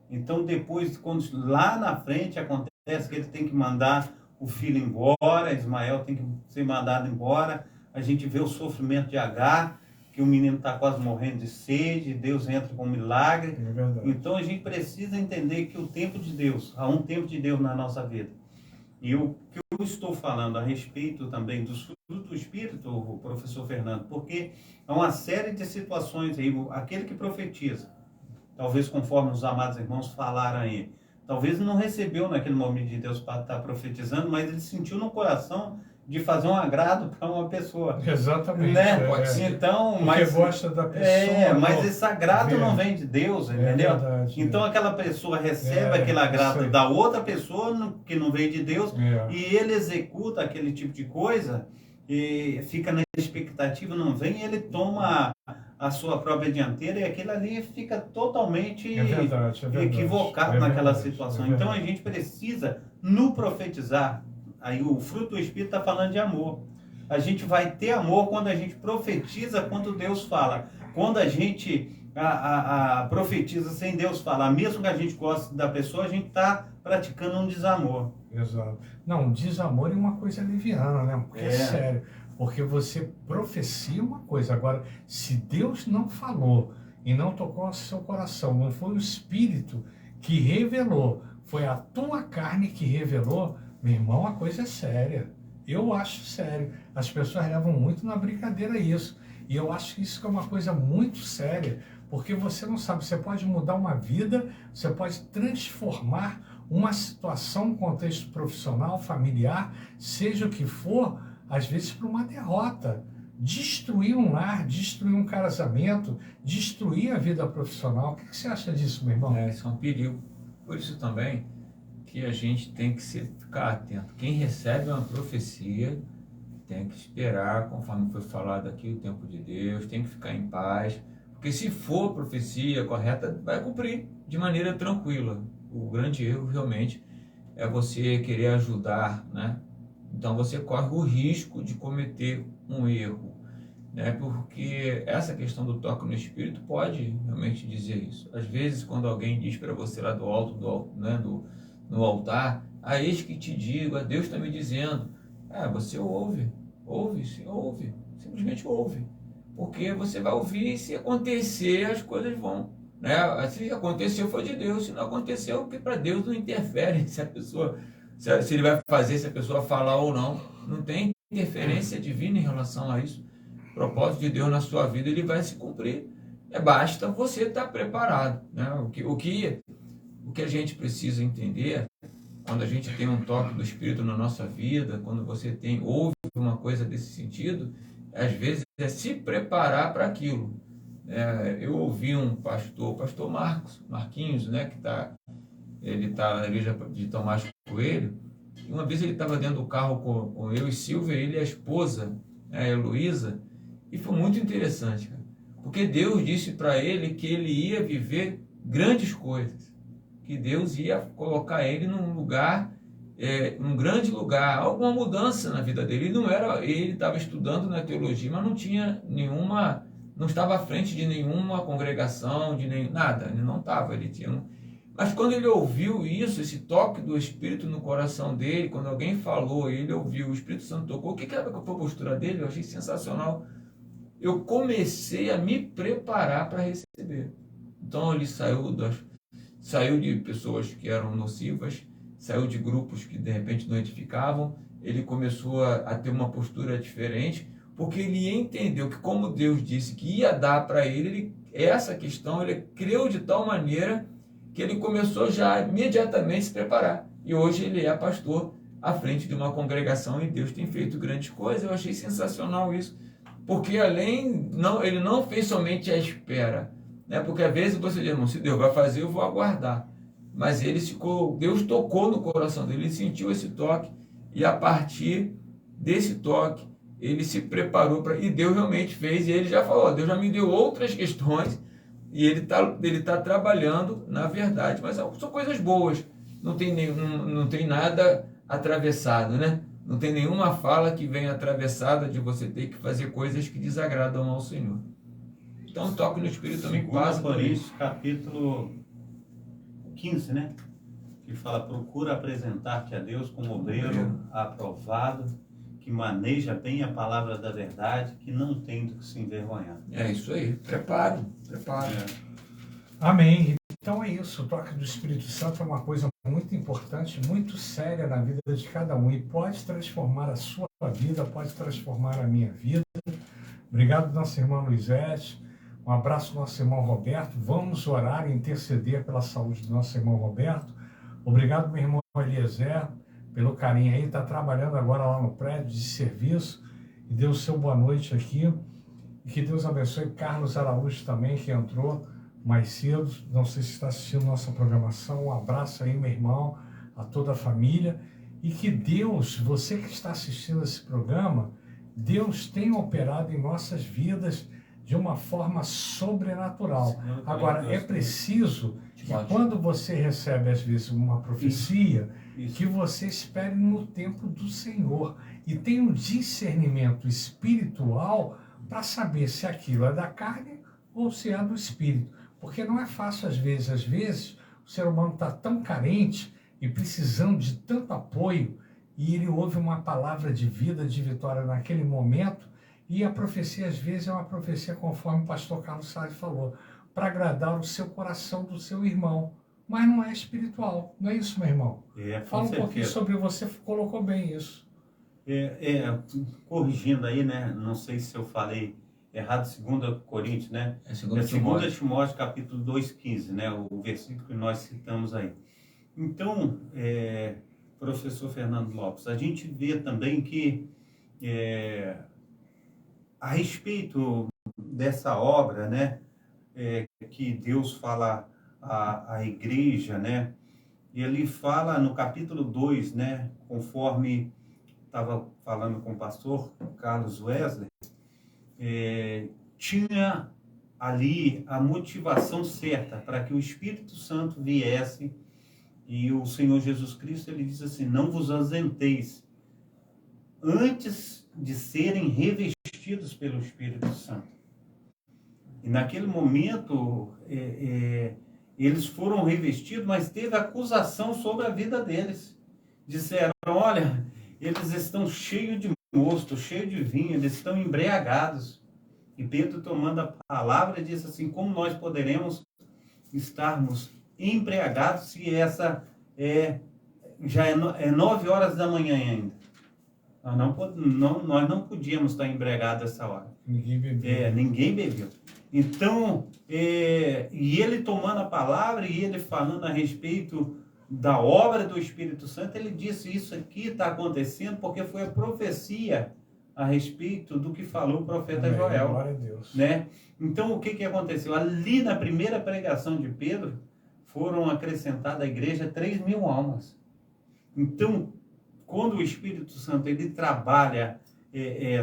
Então depois, quando lá na frente acontece que ele tem que mandar o filho embora, Ismael tem que ser mandado embora, a gente vê o sofrimento de Agar, que o menino está quase morrendo de sede, Deus entra com um milagre. Então a gente precisa entender que o tempo de Deus, há um tempo de Deus na nossa vida. E o que eu estou falando a respeito também dos frutos do Espírito, o professor Fernando, porque há uma série de situações aí, aquele que profetiza, talvez conforme os amados irmãos falaram aí, talvez não recebeu naquele momento de Deus para estar profetizando, mas ele sentiu no coração de fazer um agrado para uma pessoa. Exatamente. Né? Pode ser. Então, mas gosta da pessoa. Mas esse agrado não vem de Deus, entendeu? Verdade, então aquela pessoa recebe aquele agrado da outra pessoa que não veio de Deus e ele executa aquele tipo de coisa e fica na expectativa, não vem, e ele toma a sua própria dianteira e aquilo ali fica totalmente verdade. equivocado naquela situação. É Então a gente precisa no profetizar. Aí o fruto do Espírito está falando de amor. A gente vai ter amor quando a gente profetiza quando Deus fala. Quando a gente profetiza sem Deus falar, mesmo que a gente goste da pessoa, a gente está praticando um desamor. Exato. Não, desamor é uma coisa liviana, né? Porque é sério. Porque você profecia uma coisa. Agora, se Deus não falou e não tocou ao seu coração, não foi o Espírito que revelou, foi a tua carne que revelou, meu irmão, a coisa é séria. Eu acho sério. As pessoas levam muito na brincadeira isso. E eu acho que isso é uma coisa muito séria, porque você não sabe, você pode mudar uma vida, você pode transformar uma situação, um contexto profissional, familiar, seja o que for, às vezes para uma derrota. Destruir um lar, destruir um casamento, destruir a vida profissional. O que você acha disso, meu irmão? Isso é um perigo. Por isso também que a gente tem que ficar atento. Quem recebe uma profecia tem que esperar, conforme foi falado aqui, o tempo de Deus, tem que ficar em paz, porque se for profecia correta, vai cumprir de maneira tranquila. O grande erro realmente é você querer ajudar, né? Então você corre o risco de cometer um erro, né? Porque essa questão do toque no Espírito pode realmente dizer isso. Às vezes, quando alguém diz para você lá do alto, né, no altar, eis que te digo, Deus está me dizendo, você ouve, sim, ouve, simplesmente ouve, porque você vai ouvir e se acontecer as coisas vão, né? Se aconteceu foi de Deus, se não aconteceu, porque para Deus não interfere se a pessoa, se ele vai fazer, se a pessoa falar ou não, não tem interferência divina em relação a isso. O propósito de Deus na sua vida, ele vai se cumprir, basta você estar preparado, né? O que a gente precisa entender, quando a gente tem um toque do Espírito na nossa vida, quando você ouve uma coisa desse sentido, às vezes é se preparar para aquilo. Eu ouvi um pastor Marquinhos, né, ele está na igreja de Tomás Coelho, e uma vez ele estava dentro do carro com eu e Silvia, ele e a esposa, a Heloísa, e foi muito interessante, cara, porque Deus disse para ele que ele ia viver grandes coisas, que Deus ia colocar ele num lugar, num grande lugar, alguma mudança na vida dele. Ele estava estudando na teologia, mas não tinha não estava à frente de nenhuma congregação, nada, ele não estava, mas quando ele ouviu isso, esse toque do Espírito no coração dele, quando alguém falou, ele ouviu, o Espírito Santo tocou, o que era a postura dele? Eu achei sensacional. Eu comecei a me preparar para receber. Então ele saiu de pessoas que eram nocivas, saiu de grupos que de repente não edificavam, ele começou a ter uma postura diferente, porque ele entendeu que, como Deus disse que ia dar para ele, essa questão, ele creu de tal maneira que ele começou já imediatamente a se preparar. E hoje ele é pastor à frente de uma congregação e Deus tem feito grandes coisas. Eu achei sensacional isso, porque ele não fez somente a espera, né? Porque às vezes você diz, irmão, se Deus vai fazer, eu vou aguardar. Mas Deus tocou no coração dele, ele sentiu esse toque, e a partir desse toque, ele se preparou e Deus realmente fez, e ele já falou, Deus já me deu outras questões, e ele tá trabalhando na verdade, mas são coisas boas, não tem nada atravessado, né? Não tem nenhuma fala que venha atravessada de você ter que fazer coisas que desagradam ao Senhor. Então, o toque no Espírito também passa por isso. Capítulo 15, né? Que fala, procura apresentar-te a Deus como obreiro aprovado, que maneja bem a palavra da verdade, que não tem do que se envergonhar. É isso aí, preparo. Amém. Então é isso, o toque do Espírito Santo é uma coisa muito importante, muito séria na vida de cada um, e pode transformar a sua vida, pode transformar a minha vida. Obrigado, nossa irmã Luizete, um abraço, nosso irmão Roberto. Vamos orar e interceder pela saúde do nosso irmão Roberto. Obrigado, meu irmão Eliezer, pelo carinho aí, está trabalhando agora lá no prédio de serviço, e deu o seu boa noite aqui, e que Deus abençoe Carlos Araújo também, que entrou mais cedo, não sei se está assistindo nossa programação, um abraço aí, meu irmão, a toda a família, e que Deus, você que está assistindo esse programa, Deus tem operado em nossas vidas de uma forma sobrenatural. Senhor, Agora, é preciso que quando você recebe, às vezes, uma profecia, Isso. que você espere no tempo do Senhor e tenha um discernimento espiritual para saber se aquilo é da carne ou se é do espírito. Porque não é fácil, às vezes o ser humano está tão carente e precisando de tanto apoio, e ele ouve uma palavra de vida, de vitória naquele momento, e a profecia, às vezes, é uma profecia, conforme o pastor Carlos Salles falou, para agradar o seu coração do seu irmão. Mas não é espiritual, não é isso, meu irmão? Fala um pouquinho sobre, você colocou bem isso. Corrigindo aí, né? Não sei se eu falei errado, 2 Coríntios, né? É 2 Timóteo, capítulo 2,15, né? O versículo que nós citamos aí. Então, professor Fernando Lopes, a gente vê também que a respeito dessa obra, né? Que Deus fala à igreja, né? E ele fala no capítulo 2, né? Conforme estava falando com o pastor Carlos Wesley, tinha ali a motivação certa para que o Espírito Santo viesse, e o Senhor Jesus Cristo, ele diz assim: não vos ausenteis antes de serem revestidos pelo Espírito Santo. E naquele momento, eles foram revestidos, mas teve acusação sobre a vida deles. Disseram: olha, eles estão cheios de mosto, cheios de vinho, eles estão embriagados. E Pedro, tomando a palavra, disse assim: como nós poderemos estarmos embriagados se essa já é 9 horas da manhã ainda? Nós não podíamos estar embriagados essa hora. Ninguém bebeu. Ninguém bebeu. Então, e ele tomando a palavra e ele falando a respeito da obra do Espírito Santo, ele disse: isso aqui está acontecendo porque foi a profecia a respeito do que falou o profeta Joel. Glória a Deus. Né? Então, o que aconteceu? Ali na primeira pregação de Pedro, foram acrescentadas à igreja 3.000 almas. Então, quando o Espírito Santo ele trabalha,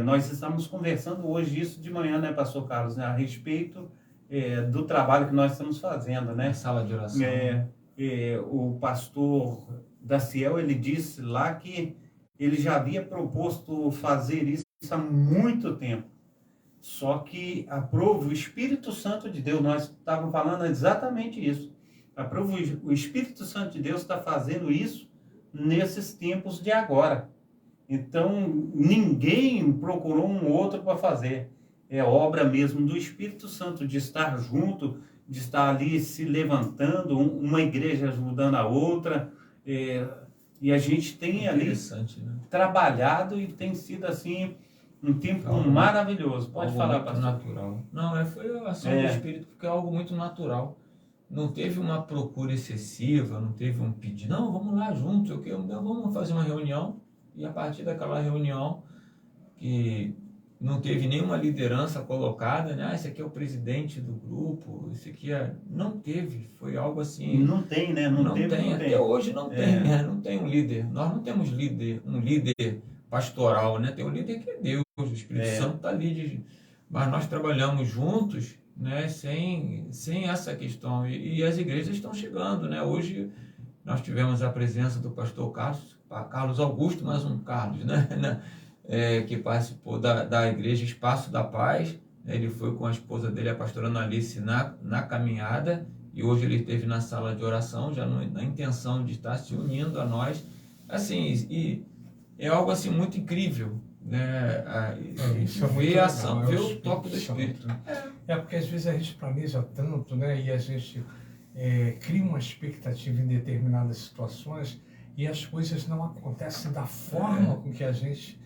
nós estamos conversando hoje isso de manhã, né, pastor Carlos, né, a respeito do trabalho que nós estamos fazendo, né? Sala de oração. O pastor Daciel, ele disse lá que ele já havia proposto fazer isso há muito tempo. Só que aprova o Espírito Santo de Deus, nós estávamos falando exatamente isso. Aprova o Espírito Santo de Deus está fazendo isso nesses tempos de agora. Então, ninguém procurou um outro para fazer. É obra mesmo do Espírito Santo, de estar junto, de estar ali se levantando, uma igreja ajudando a outra. E a gente tem ali né? trabalhado e tem sido assim um tempo maravilhoso. Pode falar, pastor. Natural. Não, foi a ação do Espírito, porque é algo muito natural. Não teve uma procura excessiva, não teve um pedido. Não, vamos lá juntos, vamos fazer uma reunião. E a partir daquela reunião, que não teve nenhuma liderança colocada, né? Esse aqui é o presidente do grupo, esse aqui não teve, foi algo assim... Não tem, né? Não tem. Até hoje não tem, né? Não tem um líder. Nós não temos um líder pastoral, né? Tem um líder que é Deus, o Espírito Santo está ali. Mas nós trabalhamos juntos, né? Sem essa questão. E as igrejas estão chegando, né? Hoje nós tivemos a presença do pastor Carlos Augusto, mais um Carlos, né? Que participou da igreja Espaço da Paz. Ele foi com a esposa dele, a pastora Analice, na caminhada, e hoje ele esteve na sala de oração, já na intenção de estar se unindo a nós. Assim, e é algo assim muito incrível, né? Ver a ação, ver o toque do Espírito. Porque às vezes a gente planeja tanto, né? E a gente cria uma expectativa em determinadas situações e as coisas não acontecem da forma com que a gente,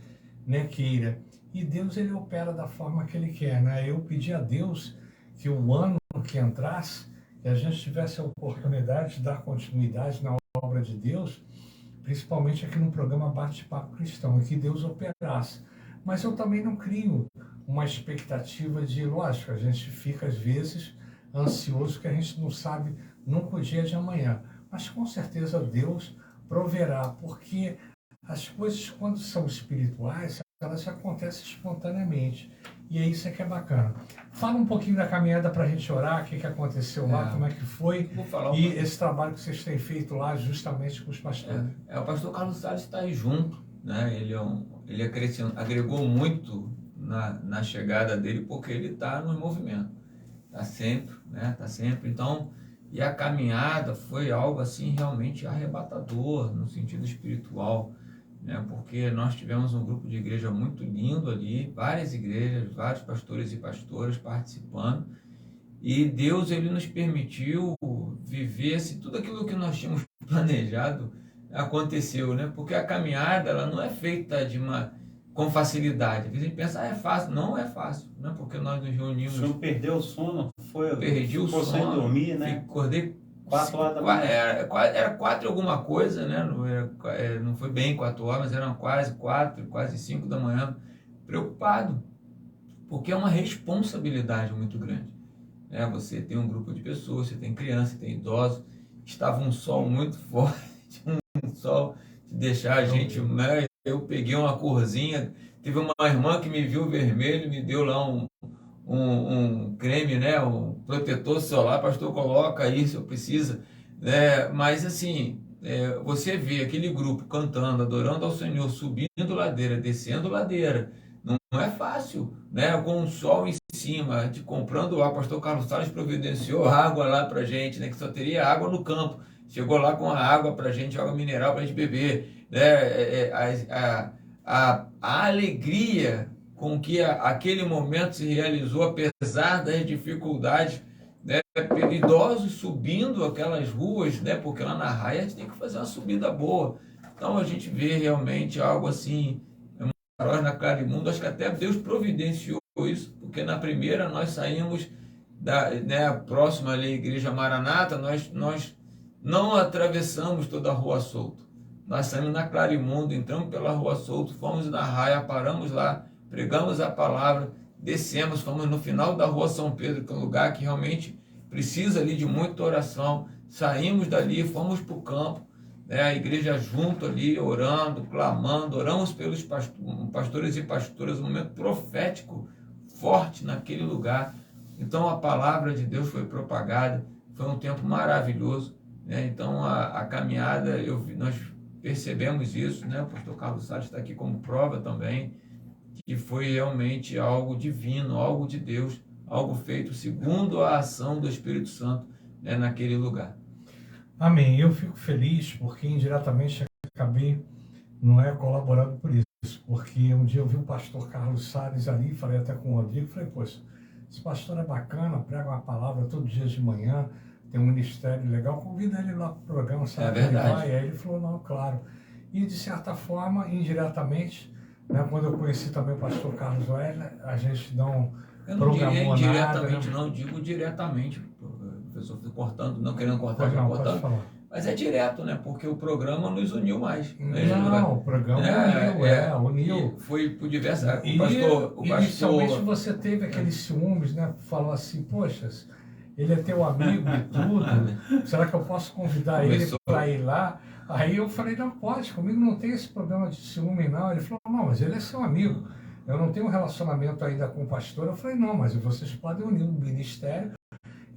né, queira. E Deus, ele opera da forma que ele quer, né? Eu pedi a Deus que o ano que entrasse, que a gente tivesse a oportunidade de dar continuidade na obra de Deus, principalmente aqui no programa Bate-Papo Cristão, e que Deus operasse. Mas eu também não crio uma expectativa de, lógico, a gente fica às vezes ansioso, que a gente não sabe nunca o dia de amanhã. Mas com certeza Deus proverá, porque as coisas, quando são espirituais, elas acontecem espontaneamente. E é isso que é bacana. Fala um pouquinho da caminhada para a gente orar, o que aconteceu lá, como é que foi, Vou falar e esse trabalho que vocês têm feito lá justamente com os pastores. O pastor Carlos Salles está aí junto, né? Ele agregou muito na chegada dele, porque ele está no movimento, está sempre, né? Está sempre. Então, e a caminhada foi algo assim realmente arrebatador no sentido espiritual, né? Porque nós tivemos um grupo de igreja muito lindo ali, várias igrejas, vários pastores e pastoras participando, e Deus ele nos permitiu viver tudo aquilo que nós tínhamos planejado aconteceu, né? Porque a caminhada ela não é feita com facilidade. Às vezes a gente pensa, é fácil. Não é fácil, né? Porque nós nos reunimos. O senhor perdeu o sono? Perdi o sono. Sem dormir, né? Acordei 4 horas da manhã. Era 4 alguma coisa, né? Não foi bem 4 horas, mas eram quase 4, quase 5 da manhã. Preocupado, porque é uma responsabilidade muito grande. Você tem um grupo de pessoas, você tem criança, tem idosos. Estava um sol muito forte, um sol de deixar a gente, né? Eu peguei uma corzinha, teve uma irmã que me viu vermelho, me deu lá um creme, né? Um protetor solar, pastor, coloca isso, eu preciso, né? Mas assim, você vê aquele grupo cantando, adorando ao Senhor, subindo ladeira, descendo ladeira, não é fácil, né? Com um sol em cima, a gente comprando água, o pastor Carlos Salles providenciou água lá pra gente, né? Que só teria água no campo, chegou lá com a água pra gente, água mineral pra gente beber, né? A alegria com que aquele momento se realizou, apesar das dificuldades, né? Idosos subindo aquelas ruas, né? Porque lá na raia a gente tem que fazer uma subida boa, então a gente vê realmente algo assim, na Clarimundo. Acho que até Deus providenciou isso, porque na primeira nós saímos próxima ali, Igreja Maranata, nós não atravessamos toda a Rua Souto, nós saímos na Clarimundo, entramos pela Rua Souto, fomos na raia, paramos lá, pregamos a palavra, descemos, fomos no final da Rua São Pedro, que é um lugar que realmente precisa ali de muita oração, saímos dali, fomos para o campo, a igreja junto ali, orando, clamando, oramos pelos pastores e pastoras, um momento profético forte naquele lugar. Então a palavra de Deus foi propagada, foi um tempo maravilhoso, né? Então a caminhada, nós percebemos isso, né? O pastor Carlos Salles está aqui como prova também, que foi realmente algo divino, algo de Deus, algo feito segundo a ação do Espírito Santo, né? Naquele lugar. Amém. Eu fico feliz porque indiretamente acabei colaborando por isso, porque um dia eu vi o pastor Carlos Salles ali, falei até com o Rodrigo, falei, poxa, esse pastor é bacana, prega uma palavra todos os dias de manhã, tem um ministério legal, convida ele lá para o programa, sabe? É verdade. Ele vai. E aí ele falou, não, claro. E de certa forma, indiretamente, né, quando eu conheci também o pastor Carlos Wesley, a gente não programou indiretamente, nada, não digo diretamente, professor, cortando, não querendo cortar, não, cortando. falar. Mas é direto, né? Porque o programa nos uniu mais. Não, o programa uniu. Foi por diversas... Inicialmente você teve aqueles ciúmes, né? Falou assim, poxa, ele é teu amigo e tudo, será que eu posso convidar ele para ir lá? Aí eu falei, não pode, comigo não tem esse problema de ciúme não. Ele falou, não, mas ele é seu amigo, eu não tenho um relacionamento ainda com o pastor. Eu falei, não, mas vocês podem unir um ministério,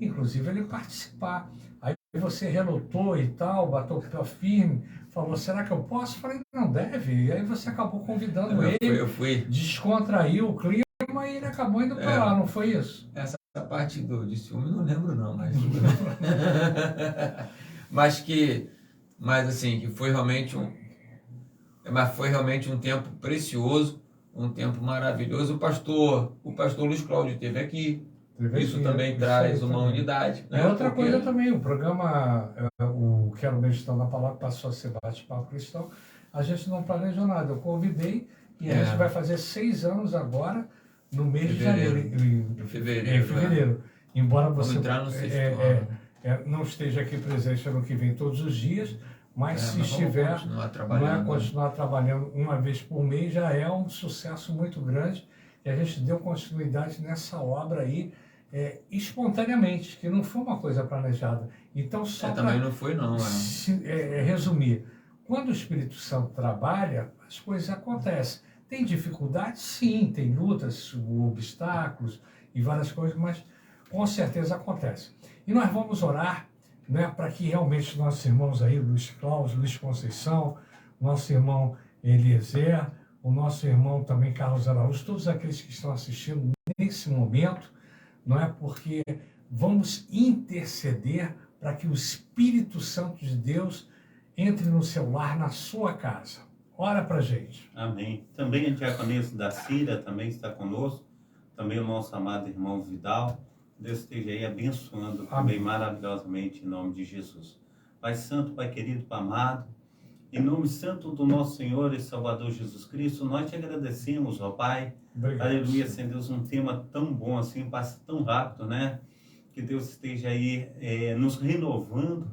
inclusive ele participar. Aí você relutou e tal, bateu o pé firme, falou, será que eu posso? Eu falei, não, deve. E aí você acabou convidando ele, eu fui. Descontraiu o clima e ele acabou indo para lá, não foi isso? Essa parte de ciúme eu não lembro não, mas assim, que foi realmente um tempo precioso, um tempo maravilhoso. O pastor Luiz Cláudio esteve aqui. Isso também traz uma unidade. Né? Outra coisa também, o programa, o Quero Meditar na Palavra, passou a ser bate-papo cristão. A gente não planejou nada. Eu convidei e a gente vai fazer 6 anos agora, no mês de janeiro. Em fevereiro. Embora você não esteja aqui presente ano que vem todos os dias, mas se estiver, continuar trabalhando uma vez por mês, já é um sucesso muito grande. E a gente deu continuidade nessa obra aí, espontaneamente, que não foi uma coisa planejada. Então, só também não foi não. Resumir, quando o Espírito Santo trabalha, as coisas acontecem. Tem dificuldades? Sim, tem lutas, obstáculos e várias coisas, mas com certeza acontece. E nós vamos orar, né, para que realmente nossos irmãos aí, Luiz Cláudio, Luiz Conceição, nosso irmão Eliezer, o nosso irmão também Carlos Araújo, todos aqueles que estão assistindo nesse momento, não é? Porque vamos interceder para que o Espírito Santo de Deus entre no seu lar, na sua casa. Ora para a gente. Amém. Também a diaconisa da Síria também está conosco, também o nosso amado irmão Vidal. Deus esteja aí abençoando também maravilhosamente em nome de Jesus. Pai Santo, Pai querido, Pai amado, em nome santo do nosso Senhor e Salvador Jesus Cristo, nós te agradecemos, ó Pai. Obrigado. Aleluia, Senhor Deus, um tema tão bom assim, passa tão rápido, né? Que Deus esteja aí nos renovando,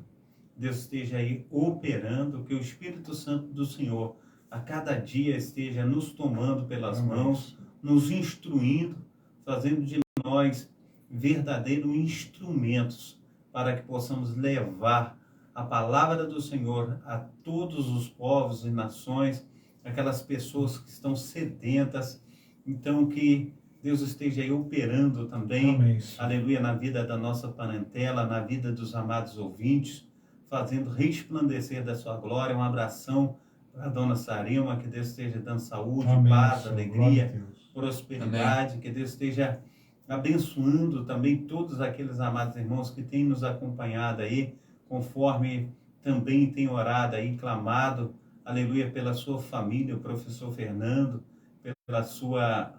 Deus esteja aí operando, que o Espírito Santo do Senhor a cada dia esteja nos tomando pelas mãos, nos instruindo, fazendo de nós verdadeiros instrumentos para que possamos levar a palavra do Senhor a todos os povos e nações, aquelas pessoas que estão sedentas. Então, que Deus esteja aí operando também, Amém. Aleluia, na vida da nossa parentela, na vida dos amados ouvintes, fazendo resplandecer da sua glória. Um abração para a dona Sarima, que Deus esteja dando saúde, Amém, paz, Senhor. alegria, prosperidade, Amém. que Deus esteja abençoando também todos aqueles amados irmãos que têm nos acompanhado aí, conforme também tem orado aí, clamado, aleluia, pela sua família, o professor Fernando, pela sua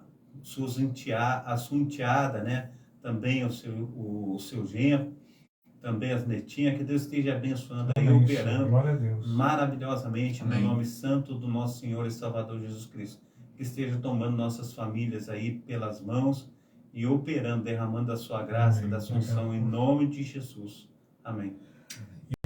enteada, né? Também o seu genro, também as netinhas, que Deus esteja abençoando aí, Amém, operando glória a Deus. maravilhosamente Amém. no nome santo do nosso Senhor e Salvador Jesus Cristo. Que esteja tomando nossas famílias aí pelas mãos e operando, derramando a sua graça, Amém. da sua unção, em nome de Jesus. Amém.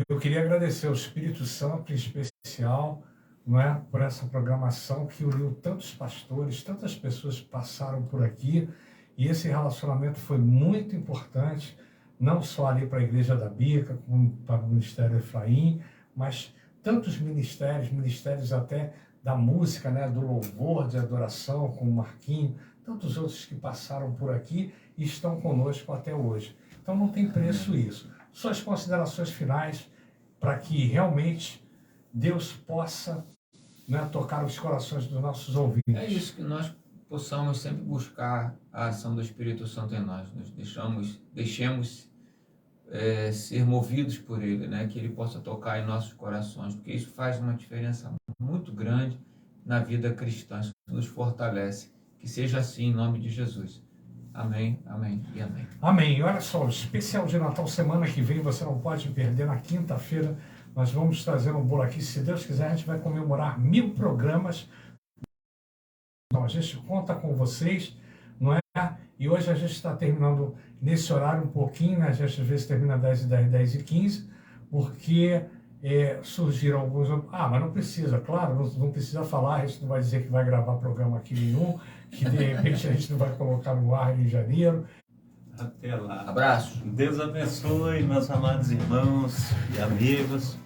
Eu queria agradecer ao Espírito Santo, em especial, não é, por essa programação que uniu tantos pastores, tantas pessoas que passaram por aqui, e esse relacionamento foi muito importante, não só ali para a Igreja da Bica, como para o Ministério Efraim, mas tantos ministérios até da música, né, do louvor, de adoração, como o Marquinho, tantos outros que passaram por aqui e estão conosco até hoje. Então não tem preço isso. Suas considerações finais para que realmente Deus possa, né, tocar os corações dos nossos ouvintes. É isso, que nós possamos sempre buscar a ação do Espírito Santo em nós. Nos deixemos ser movidos por Ele, né? Que Ele possa tocar em nossos corações, porque isso faz uma diferença muito grande na vida cristã, isso nos fortalece. Que seja assim em nome de Jesus. Amém, amém e amém. Amém. E olha só, o especial de Natal semana que vem você não pode perder. Na quinta-feira nós vamos trazer um bolo aqui. Se Deus quiser, a gente vai comemorar 1000 programas. Então, a gente conta com vocês, não é? E hoje a gente está terminando nesse horário um pouquinho, né? A gente às vezes termina 10h10, 10h15, porque surgiram alguns... mas não precisa, claro, não precisa falar, a gente não vai dizer que vai gravar programa aqui nenhum, que de repente a gente não vai colocar no ar em janeiro. Até lá. Abraço. Deus abençoe, meus amados irmãos e amigos.